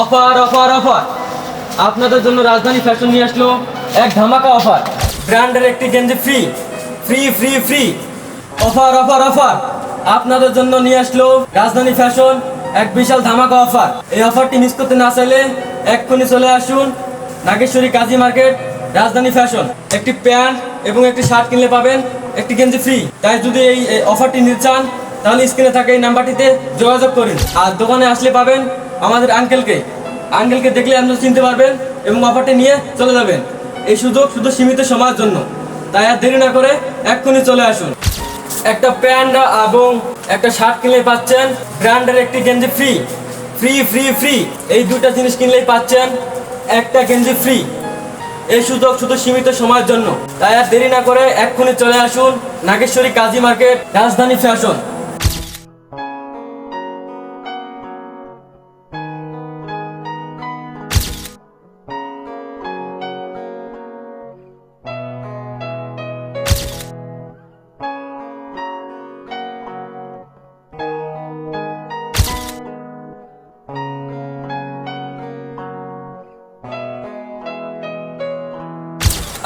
Offer offer offer! আপনাদের জন্য রাজধানী ফ্যাশন নিয়ে আসলো এক ধামাকা অফার। ব্র্যান্ডের একটি গেঞ্জি free free free free. Offer offer offer! আপনাদের জন্য নিয়ে আসলো রাজধানী ফ্যাশন এক বিশাল ধামাকা অফার। এই অফারটি মিস করতে না চাইলে এক্ষুনি চলে আসুন নাগেশ্বরী কাজী মার্কেট, রাজধানী ফ্যাশন। একটি প্যান্ট এবং একটি শার্ট কিনলে পাবেন একটি গেঞ্জি ফ্রি। তাই যদি এই অফারটি নিতে চান তাহলে স্ক্রিনে থাকা এই নাম্বারটিতে যোগাযোগ করুন। আর দোকানে আসলে পাবেন আমাদের আঙ্কেলকে দেখলে আপনি চিনতে পারবেন এবং অফারটি নিয়ে চলে যাবেন। এই সুযোগ শুধু সীমিত সময়ের জন্য, তাই আর দেরি না করে এক্ষুনি চলে আসুন। একটা প্যান্ট এবং একটা শার্ট কিনলেই পাচ্ছেন ব্র্যান্ডের একটি গেঞ্জি ফ্রি ফ্রি ফ্রি ফ্রি। এই দুটা জিনিস কিনলেই পাচ্ছেন একটা গেঞ্জি ফ্রি। এই সুযোগ শুধু সীমিত সময়ের জন্য, তাই আর দেরি না করে এক্ষুনি চলে আসুন নাগেশ্বরী কাজী মার্কেট, রাজধানী ফ্যাশন।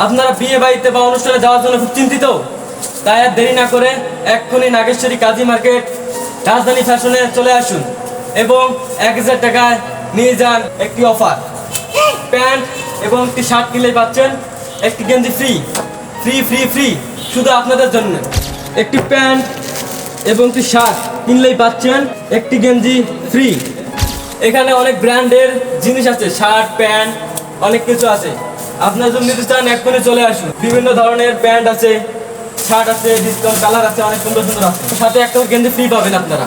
আপনারা বিয়ে বাড়িতে বা অনুষ্ঠানে যাওয়ার জন্য খুব চিন্তিত, তাই আর দেরি না করে এক্ষুনি নাগেশ্বরী কাজী মার্কেট, রাজধানী ফ্যাশনে চলে আসুন এবং 1000 টাকায় নিয়ে যান একটি অফার। প্যান্ট এবং একটি শার্ট কিনলেই পাচ্ছেন একটি গেঞ্জি ফ্রি ফ্রি ফ্রি ফ্রি, শুধু আপনাদের জন্য। একটি প্যান্ট এবং একটি শার্ট কিনলেই পাচ্ছেন একটি গেঞ্জি ফ্রি। এখানে অনেক ব্র্যান্ডের জিনিস আছে, শার্ট প্যান্ট অনেক কিছু আছে। আপনার যদি নিতে চান এক্ষুনি চলে আসুন। বিভিন্ন ধরনের প্যান্ট আছে, শার্ট আছে, ডিসকাউন্ট কালার আছে, অনেক সুন্দর সুন্দর আছে। সাথে একটা গেঞ্জি ফ্রি পাবেন আপনারা।